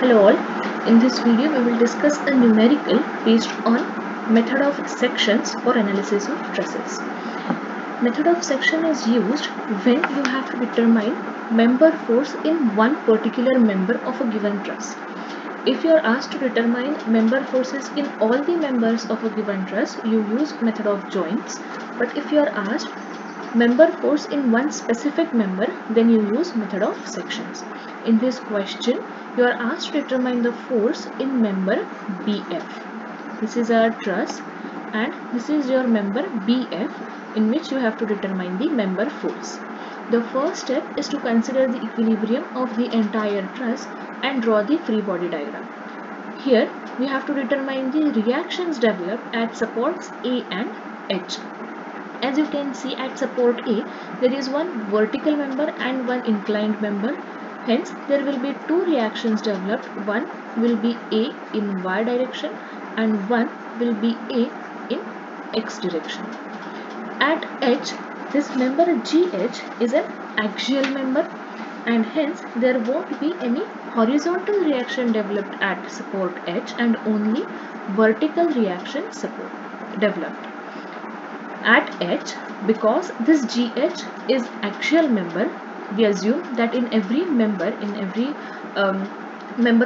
Hello all, in this video we will discuss a numerical based on method of sections for analysis of trusses. Method of section is used when you have to determine member force in one particular member of a given truss. If you are asked to determine member forces in all the members of a given truss, you use method of joints. But if you are asked member force in one specific member, then you use method of sections. In this question, you are asked to determine the force in member BF. This is our truss and this is your member BF, in which you have to determine the member force. The first step is to consider the equilibrium of the entire truss and draw the free body diagram. Here we have to determine the reactions developed at supports A and H. As you can see, at support A, there is one vertical member and one inclined member. Hence, there will be two reactions developed. One will be A in Y direction and one will be A in X direction. At H, this member GH is an axial member and hence there won't be any horizontal reaction developed at support H and only vertical reaction support developed. At H, because this GH is axial member, we assume that in every member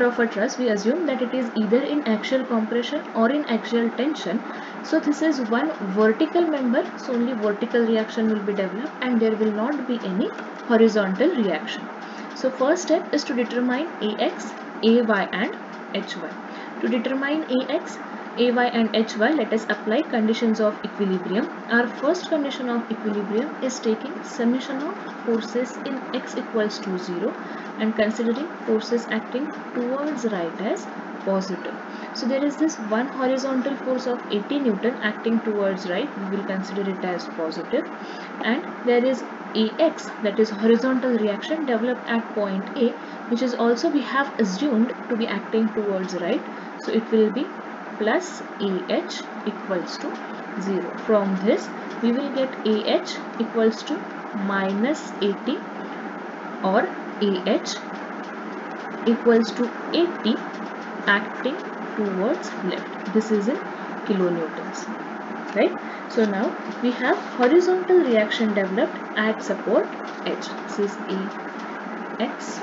of a truss, we assume that it is either in axial compression or in axial tension. So this is one vertical member, so only vertical reaction will be developed and there will not be any horizontal reaction. So first step is to determine AX, AY and HY. To determine AX, AY and HY, let us apply conditions of equilibrium. Our first condition of equilibrium is taking summation of forces in X equals to 0 and considering forces acting towards right as positive. So there is this one horizontal force of 80 Newton acting towards right, we will consider it as positive, and there is AX, that is horizontal reaction developed at point A, which is also we have assumed to be acting towards right, so it will be plus AH equals to 0. From this we will get AH equals to minus 80 or AH equals to 80 acting towards left. This is in kilonewtons, right? So now we have horizontal reaction developed at support H. This is AX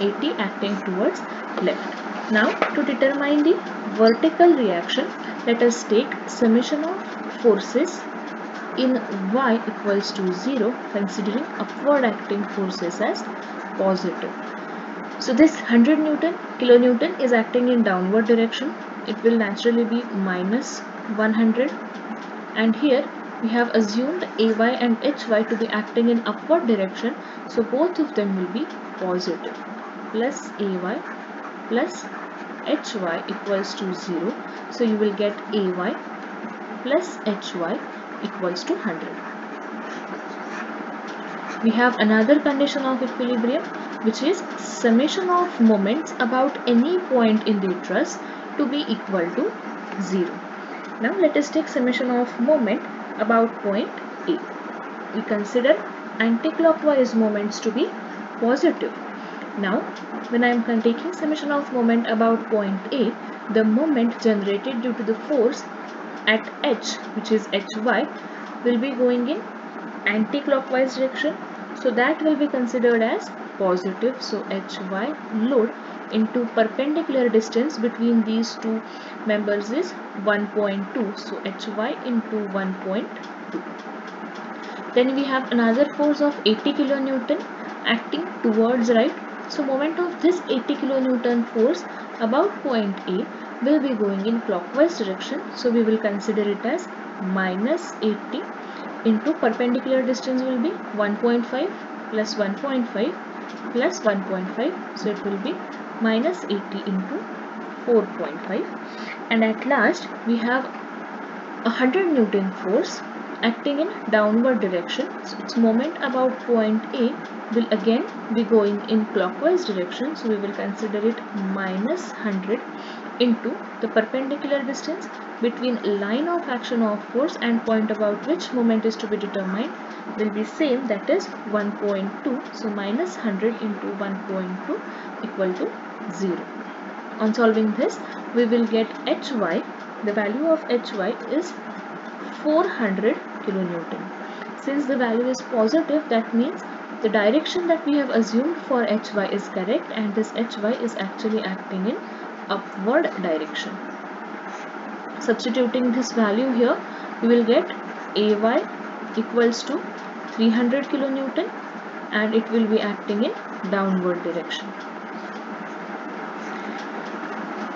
80 acting towards left. Now to determine the vertical reaction, let us take summation of forces in Y equals to 0 considering upward acting forces as positive. So this 100 kilonewton is acting in downward direction. It will naturally be minus 100, and here we have assumed AY and HY to be acting in upward direction, so both of them will be positive. Plus AY plus HY equals to 0, so you will get AY plus HY equals to 100. We have another condition of equilibrium, which is summation of moments about any point in the truss to be equal to 0. Now let us take summation of moment about point A. We consider anticlockwise moments to be positive. Now when I am taking summation of moment about point A, the moment generated due to the force at H, which is HY, will be going in anti-clockwise direction, so that will be considered as positive. So HY load into perpendicular distance between these two members is 1.2, so HY into 1.2. Then we have another force of 80 kilonewton acting towards right, so moment of this 80 kilonewton force about point A will be going in clockwise direction, so we will consider it as minus 80 into perpendicular distance will be 1.5 plus 1.5 plus 1.5, so it will be minus 80 into 4.5, and at last we have 100 Newton force acting in downward direction. So its moment about point A will again be going in clockwise direction. So we will consider it minus 100 into the perpendicular distance between line of action of force and point about which moment is to be determined will be same, that is 1.2. So minus 100 into 1.2 equal to 0. On solving this, we will get Hy. The value of Hy is 400 kilonewton. Since the value is positive, that means the direction that we have assumed for Hy is correct, and this Hy is actually acting in upward direction. Substituting this value here, we will get Ay equals to 300 kilonewton and it will be acting in downward direction.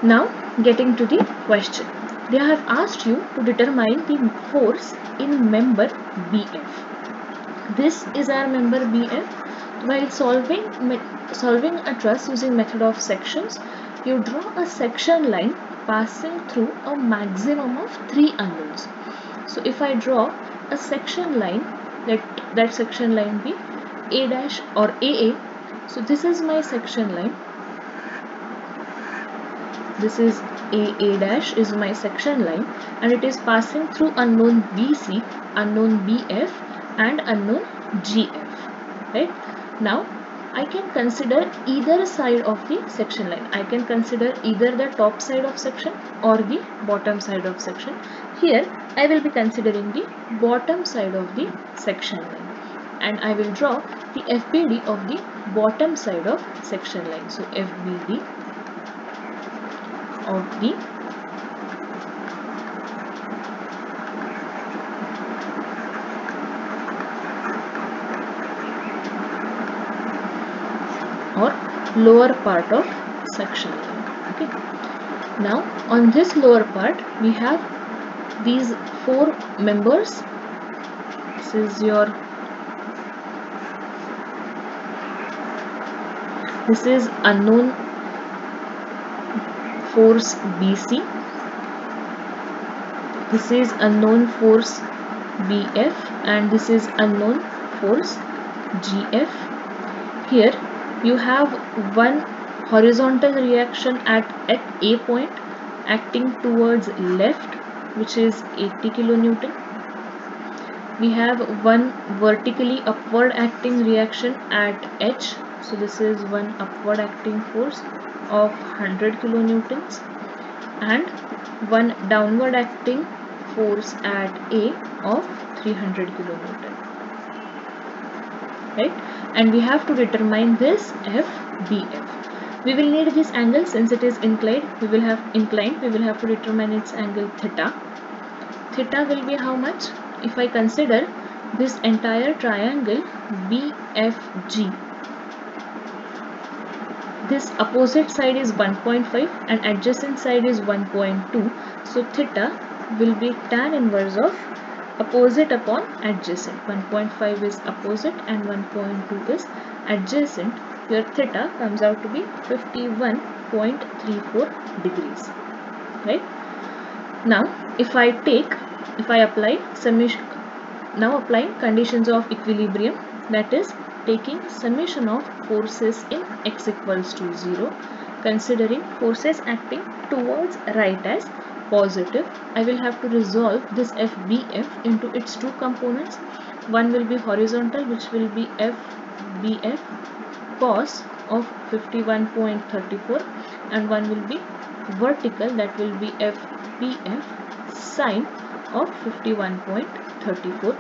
Now getting to the question. They have asked you to determine the force in member BF. This is our member BF. While solving a truss using method of sections, you draw a section line passing through a maximum of 3 unknowns. So if I draw a section line, let that section line be A dash or AA. So this is my section line. This is AA dash is my section line, and it is passing through unknown BC, unknown BF and unknown GF. Right? Now I can consider either side of the section line. I can consider either the top side of section or the bottom side of section. Here I will be considering the bottom side of the section line, and I will draw the FBD of the bottom side of section line. So FBD of the or lower part of section line. Okay. Now on this lower part we have these 4 members. This is unknown force BC. This is unknown force BF, and this is unknown force GF. Here you have one horizontal reaction at A point acting towards left, which is 80 kilonewton. We have one vertically upward acting reaction at H. So this is one upward acting force of 100 kilonewtons and one downward acting force at A of 300 kilonewton. Right? And we have to determine this FBF. We will need this angle since it is inclined. We will have to determine its angle theta. Theta will be how much? If I consider this entire triangle BFG, this opposite side is 1.5 and adjacent side is 1.2. So theta will be tan inverse of opposite upon adjacent. 1.5 is opposite and 1.2 is adjacent. Your theta comes out to be 51.34 degrees. Right? Now if I apply summation, now applying conditions of equilibrium, that is taking summation of forces in x equals to 0, considering forces acting towards right as positive, I will have to resolve this FBF into its 2 components. One will be horizontal, which will be FBF cos of 51.34, and one will be vertical, that will be FBF sine of 51.34.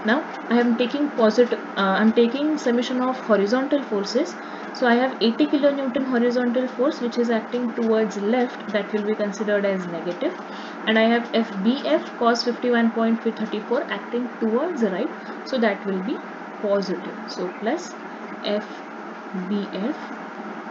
Now I am taking summation of horizontal forces. So I have 80 kilonewton horizontal force which is acting towards left, that will be considered as negative, and I have FBF cos 51.34 acting towards right, so that will be positive. So plus FBF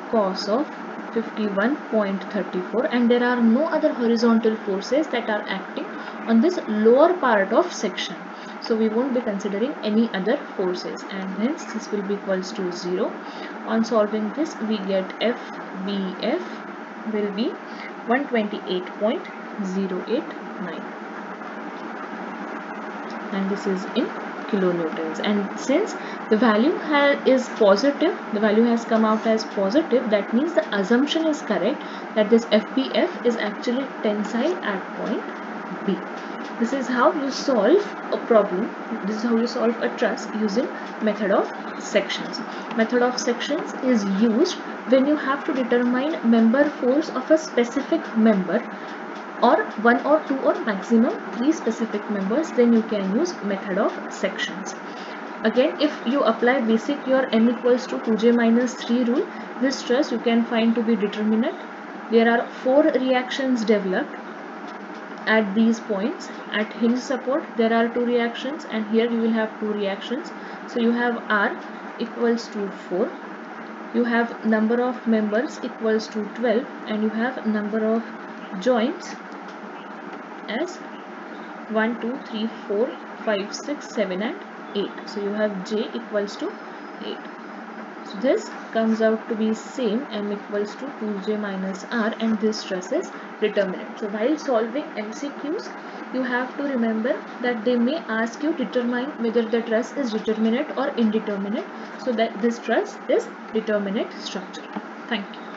cos of 51.34, and there are no other horizontal forces that are acting on this lower part of section. So we won't be considering any other forces, and hence this will be equals to 0. On solving this, we get FBF will be 128.089. and this is in kilonewtons. And since the value is positive, the value has come out as positive, that means the assumption is correct that this FBF is actually tensile at point B. This is how you solve a problem. This is how you solve a truss using method of sections. Method of sections is used when you have to determine member force of a specific member, or one or two or maximum 3 specific members. Then you can use method of sections. Again, if you apply basic your m equals to 2j minus 3 rule, this stress you can find to be determinate. There are 4 reactions developed at these points. At hinge support there are 2 reactions, and here you will have 2 reactions. So you have R equals to 4, you have number of members equals to 12, and you have number of joints as 1, 2, 3, 4, 5, 6, 7 and 8. So you have J equals to 8. So this comes out to be same, m equals to 2j minus r, and this stress is determinate. So while solving MCQs, you have to remember that they may ask you determine whether the truss is determinate or indeterminate. So that this truss is determinate structure. Thank you.